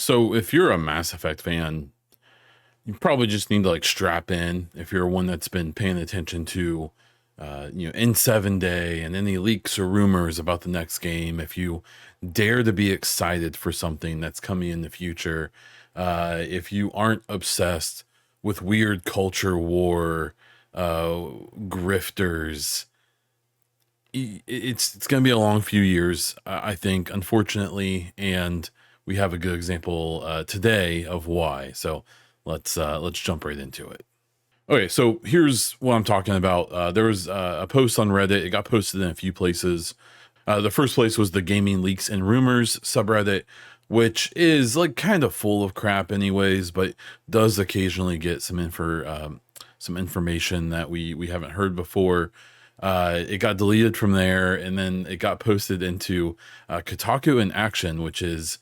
So if you're a Mass Effect fan, you probably just need to like strap in. If you're one that's been paying attention to, N7 Day and any leaks or rumors about the next game, if you dare to be excited for something that's coming in the future, if you aren't obsessed with weird culture war, grifters, it's going to be a long few years, I think, unfortunately, and we have a good example today of why. So let's jump right into it. Okay, so here's what I'm talking about. There was a post on Reddit. It got posted in a few places. The first place was the Gaming Leaks and Rumors subreddit, which is like kind of full of crap, anyways, but does occasionally get some information that we haven't heard before. It got deleted from there, and then it got posted into Kotaku in Action, which is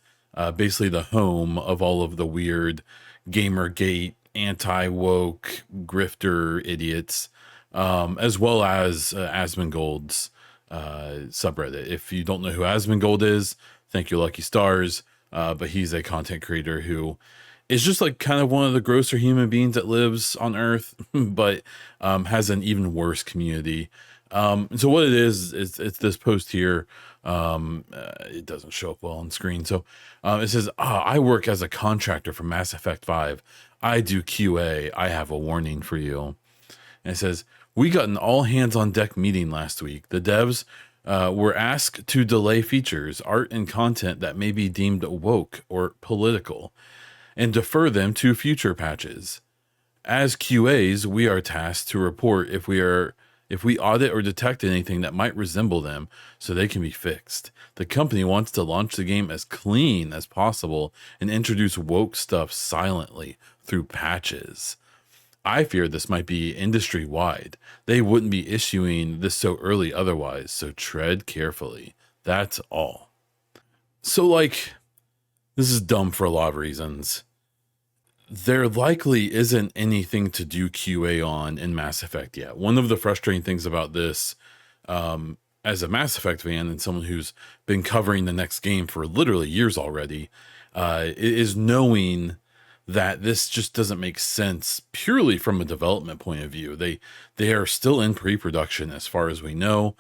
basically the home of all of the weird Gamergate, anti-woke, grifter idiots, as well as Asmongold's subreddit. If you don't know who Asmongold is, thank your lucky stars. But he's a content creator who is just like kind of one of the grosser human beings that lives on Earth, but has an even worse community. So what it is it's this post here. It doesn't show up well on screen. So it says, I work as a contractor for Mass Effect 5. I do QA. I have a warning for you. And it says, we got an all hands on deck meeting last week. The devs were asked to delay features, art, and content that may be deemed woke or political and defer them to future patches. As QAs, we are tasked to report if we audit or detect anything that might resemble them so they can be fixed. The company wants to launch the game as clean as possible and introduce woke stuff silently through patches. I fear this might be industry wide. They wouldn't be issuing this so early otherwise, so tread carefully. That's all. So, like, this is dumb for a lot of reasons. There likely isn't anything to do QA on in Mass Effect yet. One of the frustrating things about this, as a Mass Effect fan and someone who's been covering the next game for literally years already, is knowing that this just doesn't make sense purely from a development point of view. They are still in pre-production as far as we know.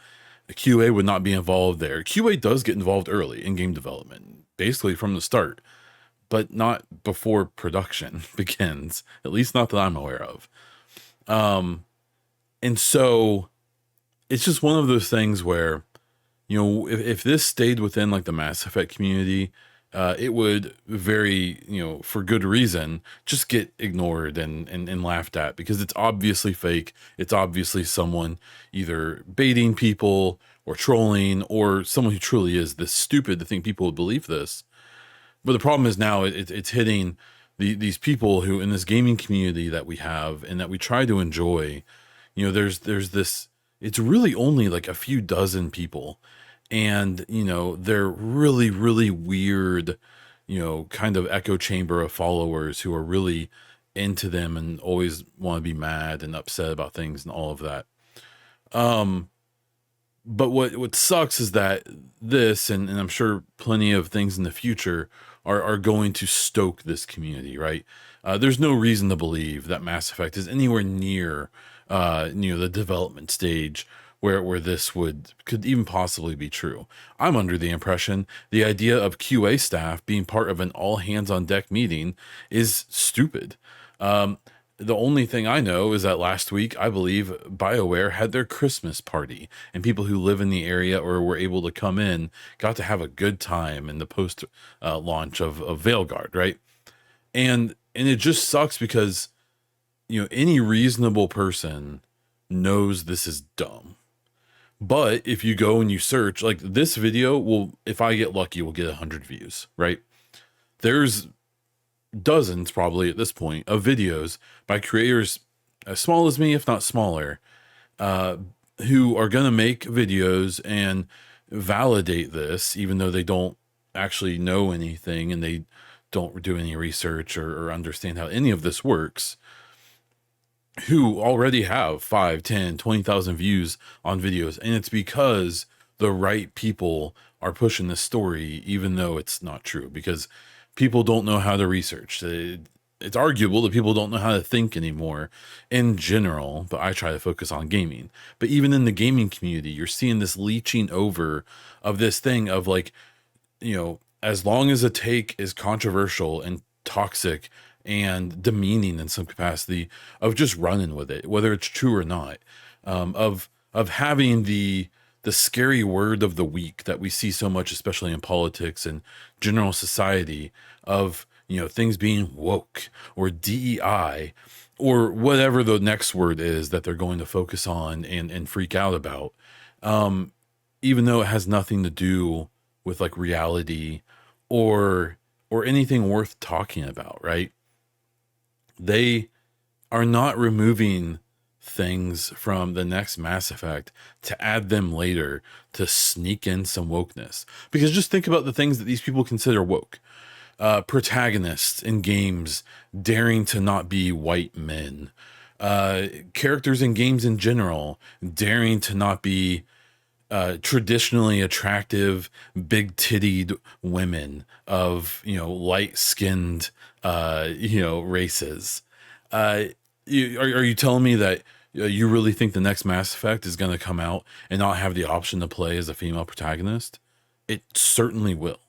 A QA would not be involved there. QA does get involved early in game development, basically from the start, but not before production begins, at least not that I'm aware of. And so it's just one of those things where, if this stayed within like the Mass Effect community, it would very, for good reason, just get ignored and laughed at because it's obviously fake. It's obviously someone either baiting people or trolling or someone who truly is this stupid to think people would believe this. But the problem is now it's hitting these people who in this gaming community that we have and that we try to enjoy. There's this, it's really only like a few dozen people. And, they're really, really weird, kind of echo chamber of followers who are really into them and always want to be mad and upset about things and all of that. But what sucks is that this, and I'm sure plenty of things in the future are going to stoke this community, right? There's no reason to believe that Mass Effect is anywhere near, the development stage where this could even possibly be true. I'm under the impression the idea of QA staff being part of an all hands on deck meeting is stupid. The only thing I know is that last week, I believe BioWare had their Christmas party and people who live in the area or were able to come in got to have a good time in the post launch of Veilguard, right? And it just sucks because, any reasonable person knows this is dumb. But if you go and you search, like this video will, if I get lucky, will get 100 views, right? There's dozens probably at this point of videos by creators as small as me, if not smaller, who are going to make videos and validate this, even though they don't actually know anything and they don't do any research or understand how any of this works, who already have 5, 10, 20,000 views on videos. And it's because the right people are pushing this story, even though it's not true. Because people don't know how to research. It's arguable that people don't know how to think anymore in general, but I try to focus on gaming. But even in the gaming community, you're seeing this leeching over of this thing of like, as long as a take is controversial and toxic and demeaning in some capacity, of just running with it, whether it's true or not, of having the scary word of the week that we see so much, especially in politics and general society, of things being woke or DEI or whatever the next word is that they're going to focus on and freak out about, even though it has nothing to do with like reality or anything worth talking about, right? They are not removing things from the next Mass Effect to add them later to sneak in some wokeness. Because just think about the things that these people consider woke. Protagonists in games daring to not be white men. Characters in games in general daring to not be traditionally attractive, big tittied women of, light skinned, races. Are you telling me that you really think the next Mass Effect is going to come out and not have the option to play as a female protagonist? It certainly will.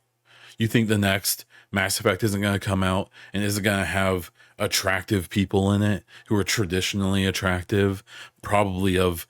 You think the next Mass Effect isn't going to come out and isn't going to have attractive people in it who are traditionally attractive, probably of,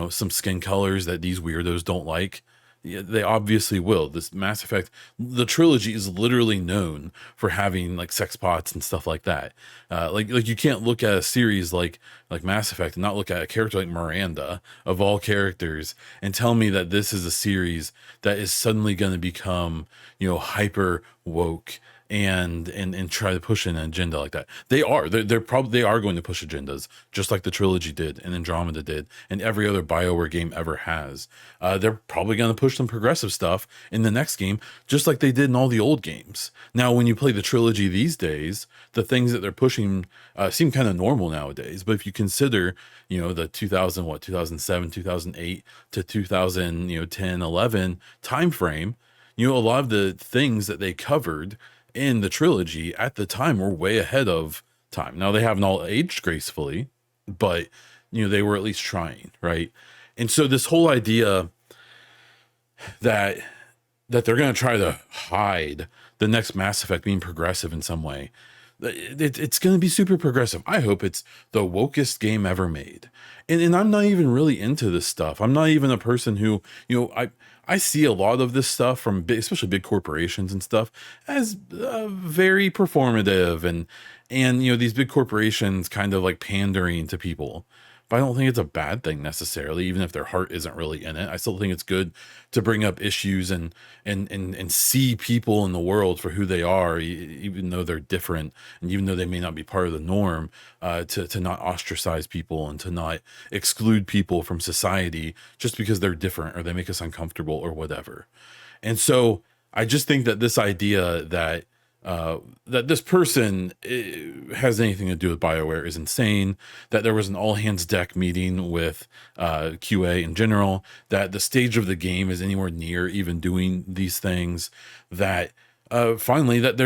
some skin colors that these weirdos don't like? Yeah, they obviously will. This Mass Effect, the trilogy is literally known for having like sex pots and stuff like that. Like you can't look at a series like Mass Effect and not look at a character like Miranda of all characters and tell me that this is a series that is suddenly going to become, hyper woke and try to push an agenda like that. They are going to push agendas just like the trilogy did and Andromeda did and every other BioWare game ever has. They're probably going to push some progressive stuff in the next game just like they did in all the old games. Now when you play the trilogy these days, the things that they're pushing seem kind of normal nowadays, but if you consider the 2007 2008 to 2010 11 time frame, a lot of the things that they covered in the trilogy at the time were way ahead of time. Now they haven't all aged gracefully, but they were at least trying, right? And so this whole idea that they're going to try to hide the next Mass Effect being progressive in some way, it's going to be super progressive. I hope it's the wokest game ever made. And I'm not even really into this stuff. I'm not even a person who, I see a lot of this stuff from especially big corporations and stuff as very performative and these big corporations kind of like pandering to people. But I don't think it's a bad thing necessarily, even if their heart isn't really in it. I still think it's good to bring up issues and see people in the world for who they are, even though they're different and even though they may not be part of the norm, to not ostracize people and to not exclude people from society just because they're different or they make us uncomfortable or whatever. And so I just think that this idea that that this person has anything to do with BioWare is insane, that there was an all hands deck meeting with QA in general, that the stage of the game is anywhere near even doing these things, that finally that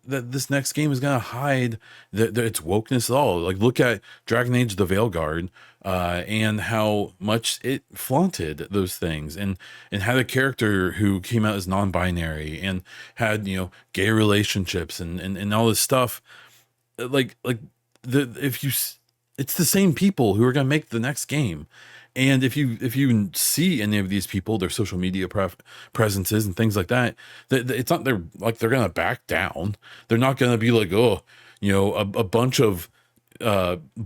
this next game is going to hide its wokeness at all. Like look at Dragon Age the Veilguard and how much it flaunted those things and had a character who came out as non-binary and had gay relationships and all this stuff. Like it's the same people who are going to make the next game. And if you see any of these people, their social media presences and things like that, it's not they're going to back down. They're not going to be like, oh, a bunch of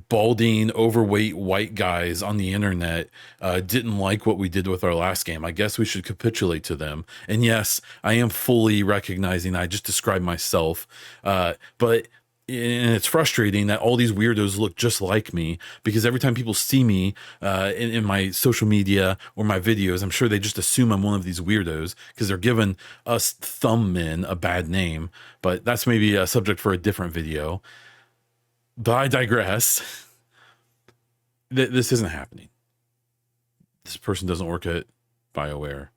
balding, overweight white guys on the internet didn't like what we did with our last game. I guess we should capitulate to them. And yes, I am fully recognizing I just described myself, but. And it's frustrating that all these weirdos look just like me, because every time people see me in my social media or my videos, I'm sure they just assume I'm one of these weirdos because they're giving us thumb men a bad name. But that's maybe a subject for a different video. But I digress. This isn't happening. This person doesn't work at BioWare.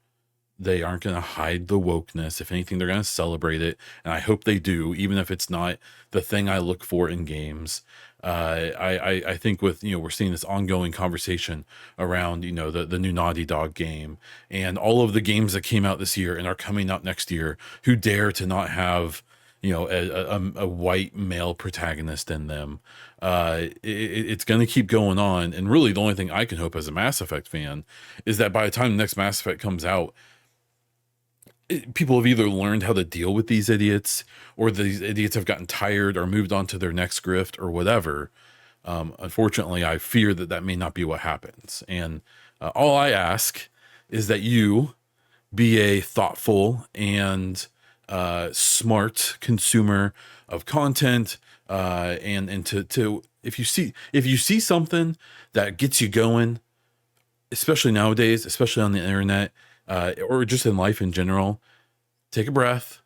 They aren't going to hide the wokeness. If anything, they're going to celebrate it. And I hope they do, even if it's not the thing I look for in games. I think with, we're seeing this ongoing conversation around, the new Naughty Dog game and all of the games that came out this year and are coming out next year who dare to not have, a white male protagonist in them. It's going to keep going on. And really the only thing I can hope as a Mass Effect fan is that by the time the next Mass Effect comes out, people have either learned how to deal with these idiots, or these idiots have gotten tired or moved on to their next grift or whatever. Unfortunately, I fear that that may not be what happens. And all I ask is that you be a thoughtful and smart consumer of content, and to if you see something that gets you going, especially nowadays, especially on the internet, or just in life in general, take a breath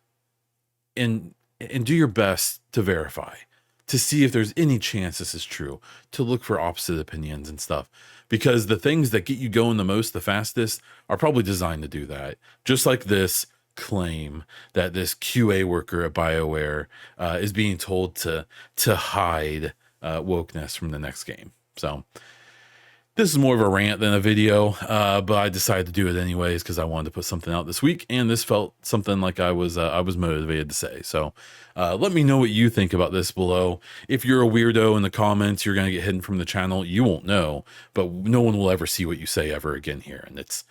and do your best to verify, to see if there's any chance this is true, to look for opposite opinions and stuff, because the things that get you going the most, the fastest, are probably designed to do that. Just like this claim that this QA worker at BioWare is being told to hide wokeness from the next game. So this is more of a rant than a video, but I decided to do it anyways because I wanted to put something out this week, and this felt something like I was motivated to say. So let me know what you think about this below. If you're a weirdo in the comments, you're going to get hidden from the channel. You won't know, but no one will ever see what you say ever again here, and it's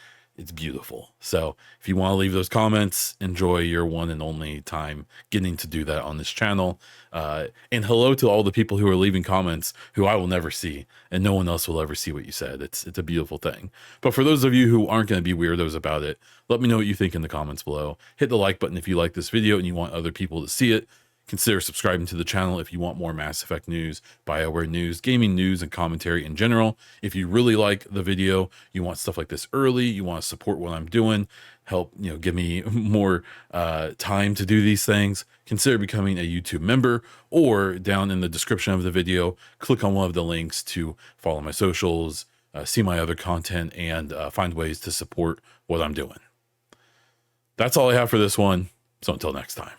beautiful. So if you want to leave those comments, enjoy your one and only time getting to do that on this channel. And hello to all the people who are leaving comments who I will never see, and no one else will ever see what you said. It's a beautiful thing. But for those of you who aren't going to be weirdos about it, let me know what you think in the comments below. Hit the like button if you like this video and you want other people to see it. Consider subscribing to the channel if you want more Mass Effect news, BioWare news, gaming news, and commentary in general. If you really like the video, you want stuff like this early, you want to support what I'm doing, help, give me more time to do these things, consider becoming a YouTube member, or down in the description of the video, click on one of the links to follow my socials, see my other content, and find ways to support what I'm doing. That's all I have for this one. So until next time.